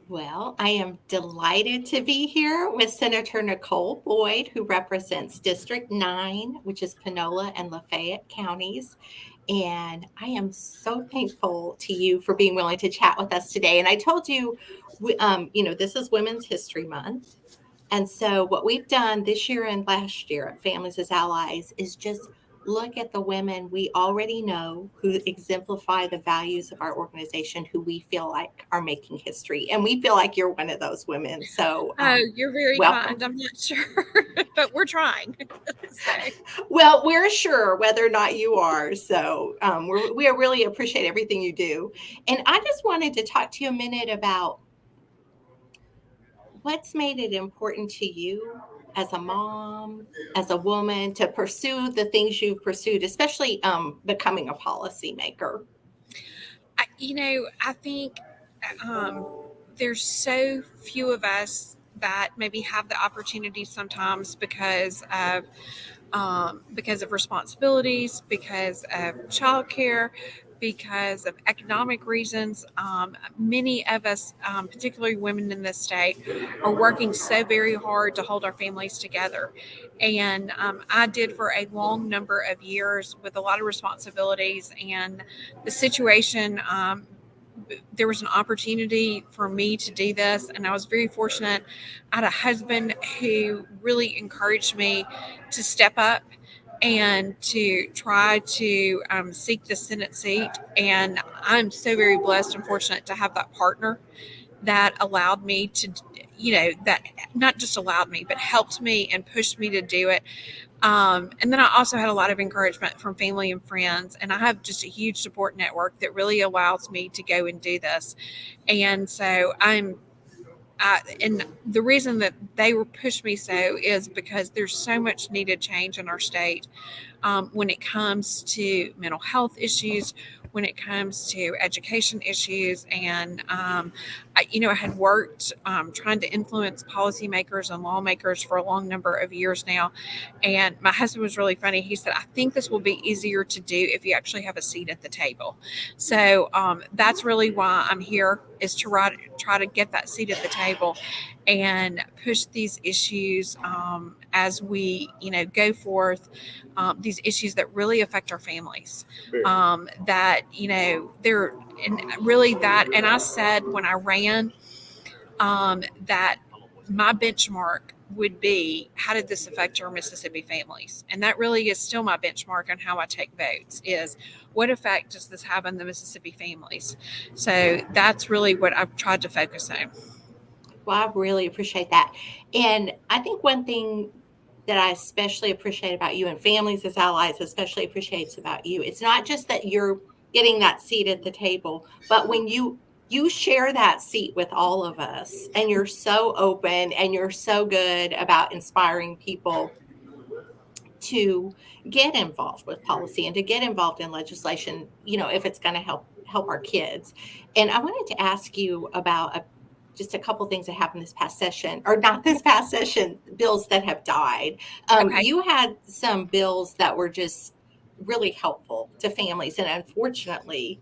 Well, I am delighted to be here with Senator Nicole Boyd, who represents District 9, which is Panola and Lafayette counties. And I am so thankful to you for being willing to chat with us today. And I told you, this is Women's History Month. And so, what we've done this year and last year at Families as Allies is just look at the women we already know who exemplify the values of our organization, who we feel like are making history. And we feel like you're one of those women. So, Oh, you're very kind. welcome. I'm not sure, but we're trying. So, Well, we're sure whether or not you are. So, we really appreciate everything you do. And I just wanted to talk to you a minute about what's made it important to you as a mom, as a woman, to pursue the things you've pursued, especially becoming a policymaker? I think um, there's so few of us that maybe have the opportunity sometimes because of responsibilities, because of childcare, because of economic reasons. Many of us, particularly women in this state, are working so very hard to hold our families together. And I did for a long number of years with a lot of responsibilities, and the situation. There was an opportunity for me to do this, and I was very fortunate. I had a husband who really encouraged me to step up and to try to seek the Senate seat. And I'm so very blessed and fortunate to have that partner that allowed me to, that not just allowed me, but helped me and pushed me to do it. And then I also had a lot of encouragement from family and friends, and I have just a huge support network that really allows me to go and do this. And so and the reason that they were pushed me so is because there's so much needed change in our state when it comes to mental health issues, when it comes to education issues. And, I had worked trying to influence policymakers and lawmakers for a long number of years now. And my husband was really funny. He said, I think this will be easier to do if you actually have a seat at the table. So that's really why I'm here, is to try to get that seat at the table and push these issues as we, go forth, these issues that really affect our families. That, they're, and really that, and I said when I ran that my benchmark would be, how did this affect our Mississippi families? And that really is still my benchmark on how I take votes, is what effect does this have on the Mississippi families? So that's really what I've tried to focus on. Well, I really appreciate that. And I think one thing that I especially appreciate about you, and Families as Allies especially appreciates about you, it's not just that you're getting that seat at the table, but when you share that seat with all of us, and you're so open and you're so good about inspiring people to get involved with policy and to get involved in legislation, if it's going to help our kids. And I wanted to ask you about just a couple things that happened this past session, or not this past session, bills that have died. Okay. You had some bills that were just really helpful to families, and unfortunately,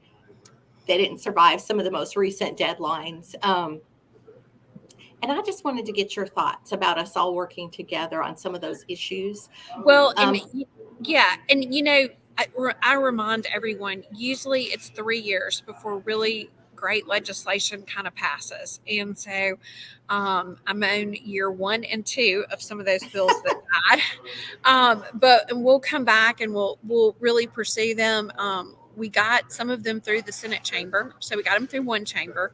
they didn't survive some of the most recent deadlines. And I just wanted to get your thoughts about us all working together on some of those issues. Well, and Um, yeah, and I remind everyone, usually it's 3 years before really great legislation kind of passes. And so I'm on year 1 and 2 of some of those bills that died. But and we'll come back and we'll really pursue them. We got some of them through the Senate chamber. So we got them through one chamber.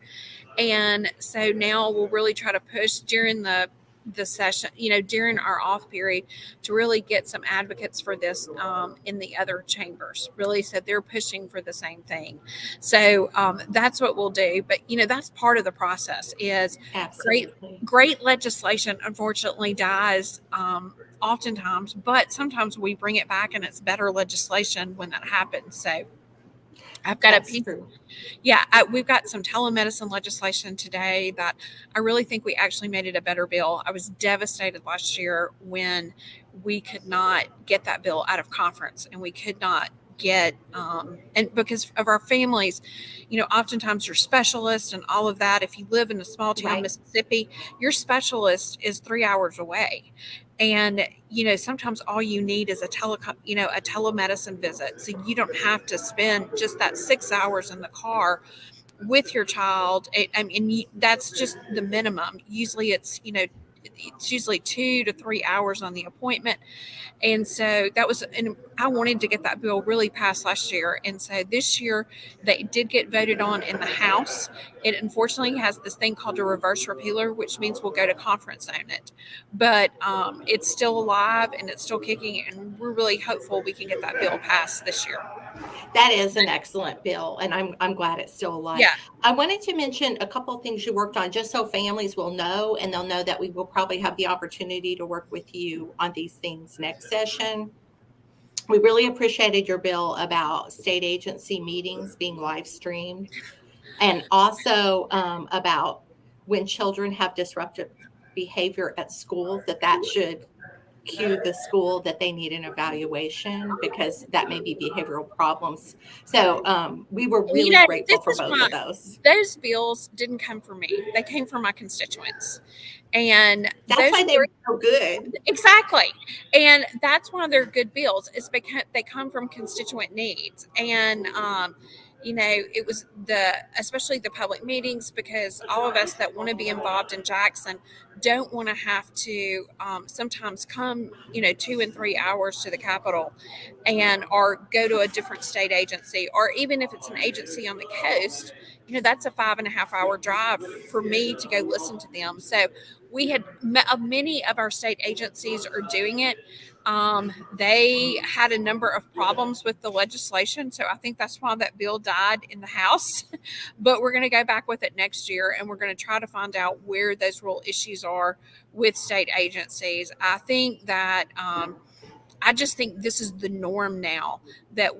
And so now we'll really try to push during the session, during our off period, to really get some advocates for this in the other chambers, really. So they're pushing for the same thing. So that's what we'll do. But, that's part of the process, is great, Absolutely. great legislation, unfortunately, dies. Oftentimes, but sometimes we bring it back and it's better legislation when that happens. So I've got a That's piece. true. Yeah, we've got some telemedicine legislation today that I really think we actually made it a better bill. I was devastated last year when we could not get that bill out of conference, and we could not get, and because of our families, oftentimes your specialist and all of that. If you live in a small town, Right. Mississippi, your specialist is 3 hours away. And, sometimes all you need is a telemedicine visit. So you don't have to spend just that 6 hours in the car with your child. I mean, that's just the minimum. Usually it's usually 2 to 3 hours on the appointment. And so and I wanted to get that bill really passed last year. And so this year they did get voted on in the House. It unfortunately has this thing called a reverse repealer, which means we'll go to conference on it. But it's still alive and it's still kicking. And we're really hopeful we can get that bill passed this year. That is an excellent bill, and I'm glad it's still alive. Yeah. I wanted to mention a couple of things you worked on, just so families will know, and they'll know that we will probably have the opportunity to work with you on these things next session. We really appreciated your bill about state agency meetings being live streamed, and also about when children have disruptive behavior at school, that should cue the school that they need an evaluation because that may be behavioral problems. So we were And, really grateful this for is both why of those. those bills didn't come from me. They came from my constituents. And That's those why are they're so good. exactly. And that's one of their good bills is because they come from constituent needs. And, it was especially the public meetings, because all of us that want to be involved in Jackson don't want to have to sometimes come, 2 and 3 hours to the Capitol or go to a different state agency, or even if it's an agency on the coast, that's a 5.5 hour drive for me to go listen to them. So we had many of our state agencies are doing it. They had a number of problems with the legislation, so I think that's why that bill died in the House. But we're going to go back with it next year, and we're going to try to find out where those real issues are with state agencies. I think that I just think this is the norm now, that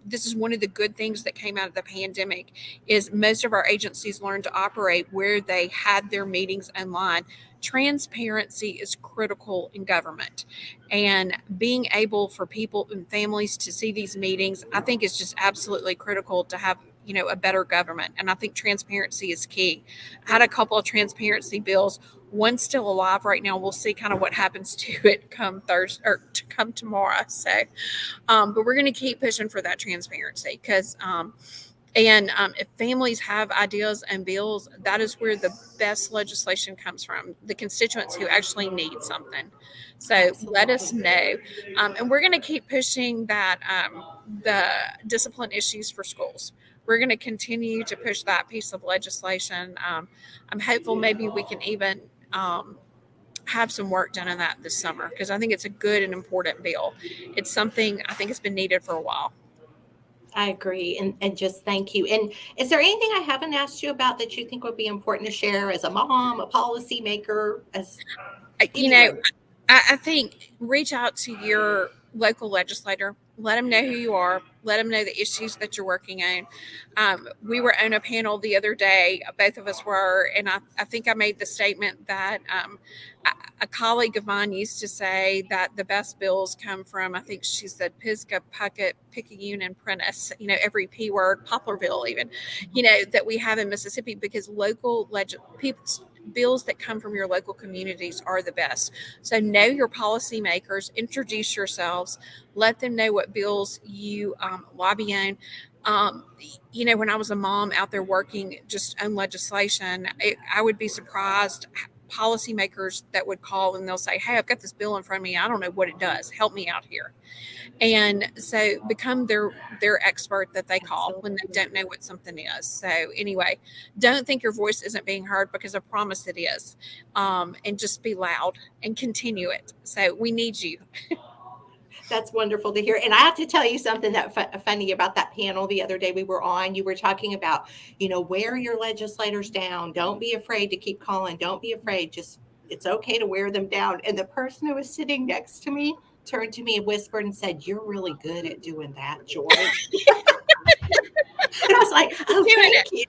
this is one of the good things that came out of the pandemic is most of our agencies learned to operate where they had their meetings online. Transparency is critical in government, and being able for people and families to see these meetings, I think, is just absolutely critical to have a better government. And I think transparency is key. I had a couple of transparency bills. One's still alive right now. We'll see kind of what happens to it come Thursday or to come tomorrow. So, but we're going to keep pushing for that transparency because, if families have ideas and bills, that is where the best legislation comes from, the constituents who actually need something. So let us Absolutely. know. And we're going to keep pushing that, the discipline issues for schools. We're going to continue to push that piece of legislation. I'm hopeful maybe we can even have some work done on that this summer, because I think it's a good and important bill. It's something I think has been needed for a while. I agree. And just thank you. And is there anything I haven't asked you about that you think would be important to share as a mom, a policymaker, as You know, anyone? I think reach out to your local legislator. Let them know who you are. Let them know the issues that you're working on. We were on a panel the other day, both of us were, and I think I made the statement that a colleague of mine used to say that the best bills come from, I think she said, Pisgah, Puckett, Picayune, and Prentice, every P word, Poplarville even, that we have in Mississippi, because local bills that come from your local communities are the best. So know your policymakers, introduce yourselves, let them know what bills you lobby on. When I was a mom out there working just on legislation, I would be surprised policymakers that would call and they'll say, "Hey, I've got this bill in front of me. I don't know what it does. Help me out here." And so become their expert that they call when they Absolutely. don't know what something is. So anyway, don't think your voice isn't being heard, because I promise it is. And just be loud and continue it. So we need you. That's wonderful to hear. And I have to tell you something that funny about that panel the other day we were on. You were talking about, wear your legislators down. Don't be afraid to keep calling. Don't be afraid. Just it's okay to wear them down. And the person who was sitting next to me turned to me and whispered and said, "You're really good at doing that, Joy." And I was like, "Oh, Doing thank it. you."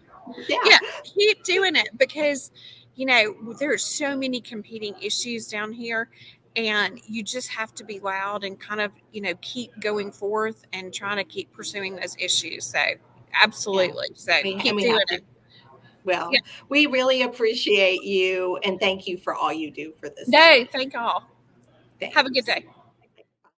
Yeah. Yeah, keep doing it, because there are so many competing issues down here. And you just have to be loud and kind of, keep going forth and trying to keep pursuing those issues. So, Yeah. absolutely. So, And keep we doing have to. it. Yeah. Well, we really appreciate you and thank you for all you do for the No, state. thank all. Have a good Thanks. day.